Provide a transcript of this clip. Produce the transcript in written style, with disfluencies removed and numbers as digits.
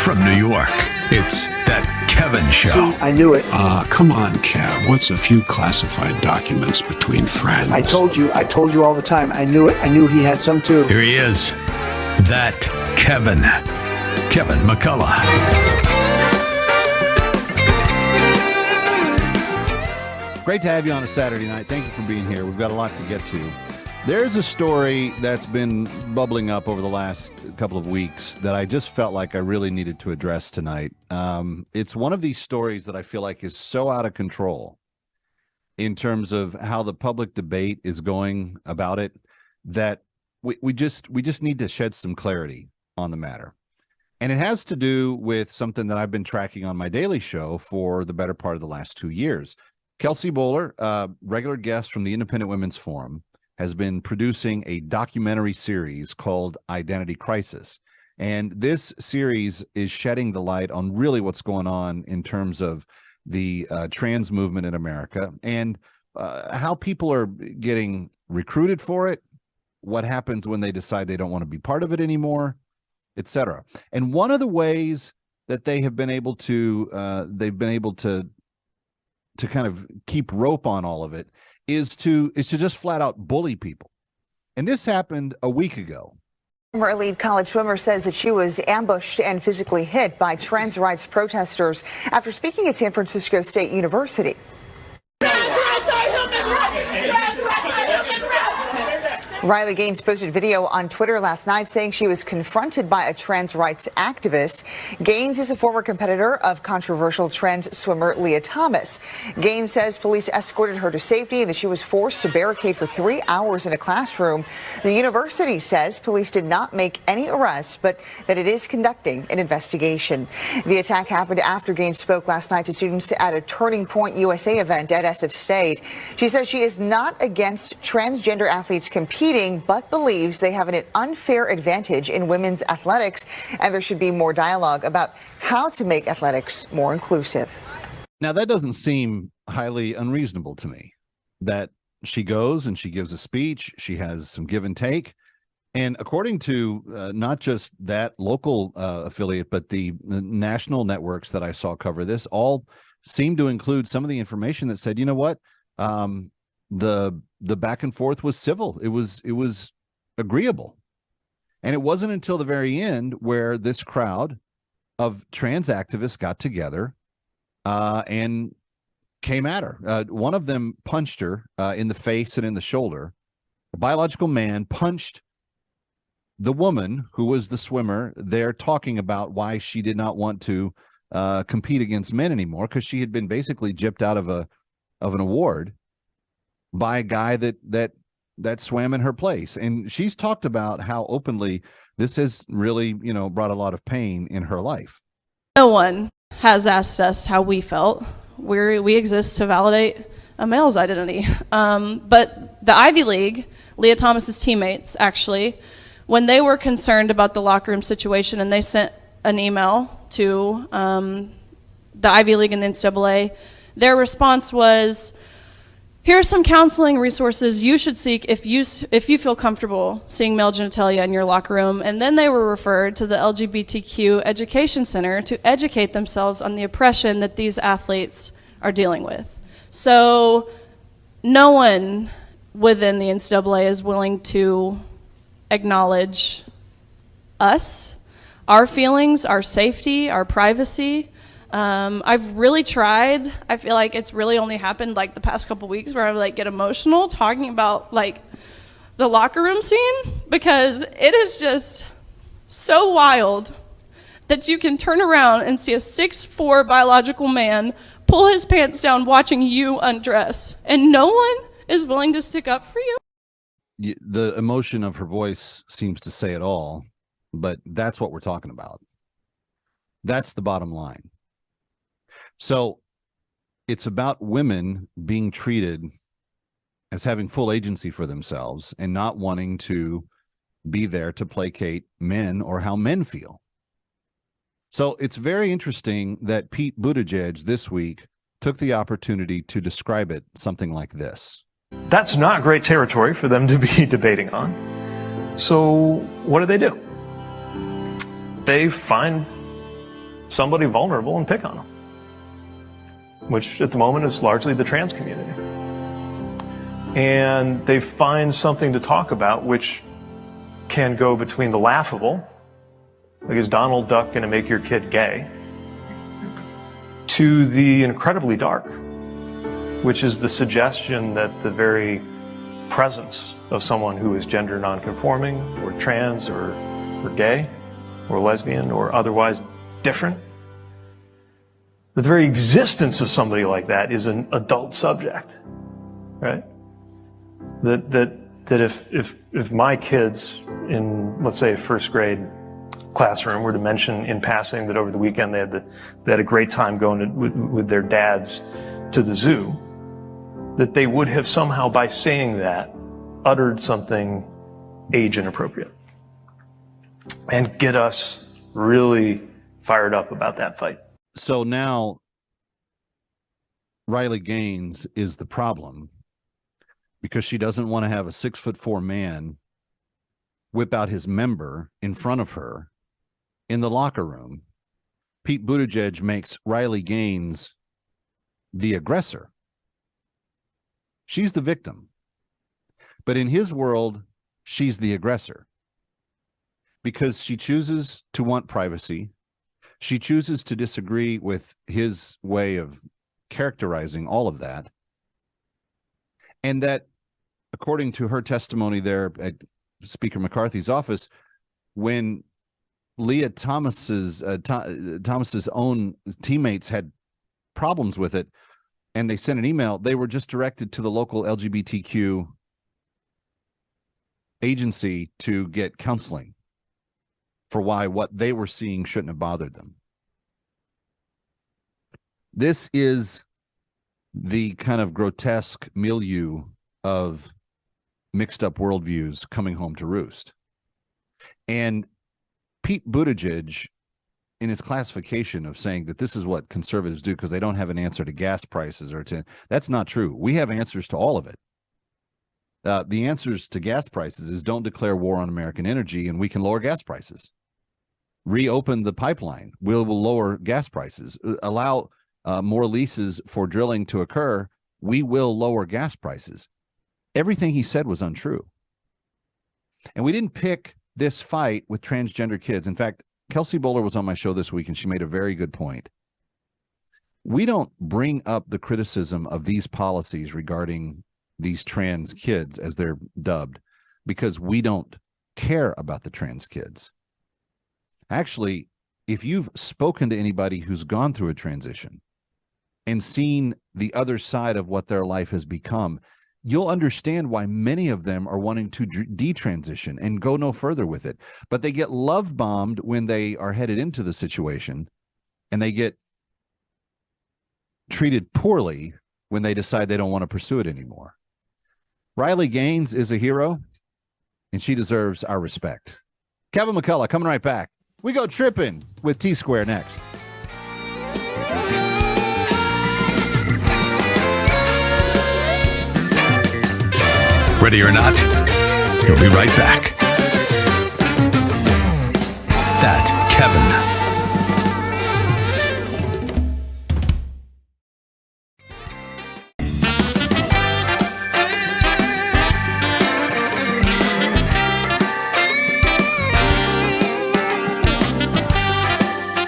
From New York, it's That Kevin Show. See, I knew it. Come on, Kev. What's a few classified documents between friends? I told you all the time. I knew it. I knew he had some too. Here he is, That Kevin. Kevin McCullough. Great to have you on a Saturday night. Thank you for being here. We've got a lot to get to. There's a story that's been bubbling up over the last couple of weeks that I just felt like I really needed to address tonight. It's one of these stories that I feel like is so out of control in terms of how the public debate is going about it that we just need to shed some clarity on the matter. And it has to do with something that I've been tracking on my daily show for the better part of the last 2 years. Kelsey Bohler, regular guest from the Independent Women's Forum, has been producing a documentary series called Identity Crisis. And this series is shedding the light on really what's going on in terms of the trans movement in America and how people are getting recruited for it, what happens when they decide they don't want to be part of it anymore, etc. And one of the ways that they have been able to kind of keep rope on all of it is to just flat out bully people. And this happened a week ago. Former elite college swimmer says that she was ambushed and physically hit by trans rights protesters after speaking at San Francisco State University. Riley Gaines posted video on Twitter last night saying she was confronted by a trans rights activist. Gaines is a former competitor of controversial trans swimmer Leah Thomas. Gaines says police escorted her to safety and that she was forced to barricade for 3 hours in a classroom. The university says police did not make any arrests, but that it is conducting an investigation. The attack happened after Gaines spoke last night to students at a Turning Point USA event at SF State. She says she is not against transgender athletes competing, but believes they have an unfair advantage in women's athletics, and there should be more dialogue about how to make athletics more inclusive. Now, that doesn't seem highly unreasonable to me, that she goes and she gives a speech, she has some give and take. And according to not just that local affiliate, but the national networks that I saw cover this, all seem to include some of the information that said, you know what, the back and forth was civil. It was agreeable. And it wasn't until the very end where this crowd of trans activists got together and came at her. One of them punched her in the face and in the shoulder. A biological man punched the woman who was the swimmer there, talking about why she did not want to compete against men anymore because she had been basically gypped out of an award by a guy that swam in her place. And she's talked about how openly this has really, brought a lot of pain in her life. No one has asked us how we felt. We exist to validate a male's identity. But the Ivy League, Leah Thomas's teammates, actually, when they were concerned about the locker room situation and they sent an email to the Ivy League and the NCAA, their response was, here are some counseling resources you should seek if you feel comfortable seeing male genitalia in your locker room. And then they were referred to the LGBTQ Education Center to educate themselves on the oppression that these athletes are dealing with. So no one within the NCAA is willing to acknowledge us, our feelings, our safety, our privacy. I've really tried. I feel like it's really only happened like the past couple weeks where I get emotional talking about the locker room scene, because it is just so wild that you can turn around and see a 6'4" biological man pull his pants down watching you undress, and no one is willing to stick up for you. The emotion of her voice seems to say it all, but that's what we're talking about. That's the bottom line. So it's about women being treated as having full agency for themselves and not wanting to be there to placate men or how men feel. So it's very interesting that Pete Buttigieg this week took the opportunity to describe it something like this. That's not great territory for them to be debating on. So what do? They find somebody vulnerable and pick on them, which at the moment is largely the trans community. And they find something to talk about which can go between the laughable, like is Donald Duck going to make your kid gay, to the incredibly dark, which is the suggestion that the very presence of someone who is gender nonconforming or trans or gay or lesbian or otherwise different, that the very existence of somebody like that is an adult subject, right? That if my kids in, let's say, a first grade classroom were to mention in passing that over the weekend they had a great time going with their dads to the zoo, that they would have somehow, by saying that, uttered something age inappropriate and get us really fired up about that fight. So now Riley Gaines is the problem because she doesn't want to have a 6'4" man whip out his member in front of her in the locker room. Pete Buttigieg makes Riley Gaines the aggressor. She's the victim. But in his world, she's the aggressor because she chooses to want privacy. She chooses to disagree with his way of characterizing all of that. And that, according to her testimony there at Speaker McCarthy's office, when Leah Thomas's own teammates had problems with it and they sent an email, they were just directed to the local LGBTQ agency to get counseling for why what they were seeing shouldn't have bothered them. This is the kind of grotesque milieu of mixed up worldviews coming home to roost. And Pete Buttigieg, in his classification of saying that this is what conservatives do because they don't have an answer to gas prices or to, that's not true. We have answers to all of it. The answers to gas prices is don't declare war on American energy and we can lower gas prices. Reopen the pipeline. We'll lower gas prices. Allow more leases for drilling to occur. We will lower gas prices. Everything he said was untrue. And we didn't pick this fight with transgender kids. In fact, Kelsey Bolar was on my show this week and she made a very good point. We don't bring up the criticism of these policies regarding these trans kids, as they're dubbed, because we don't care about the trans kids. Actually, if you've spoken to anybody who's gone through a transition and seen the other side of what their life has become, you'll understand why many of them are wanting to detransition and go no further with it. But they get love bombed when they are headed into the situation, and they get treated poorly when they decide they don't want to pursue it anymore. Riley Gaines is a hero, and she deserves our respect. Kevin McCullough coming right back. We go tripping with T-Square next. Ready or not, he'll be right back. That Kevin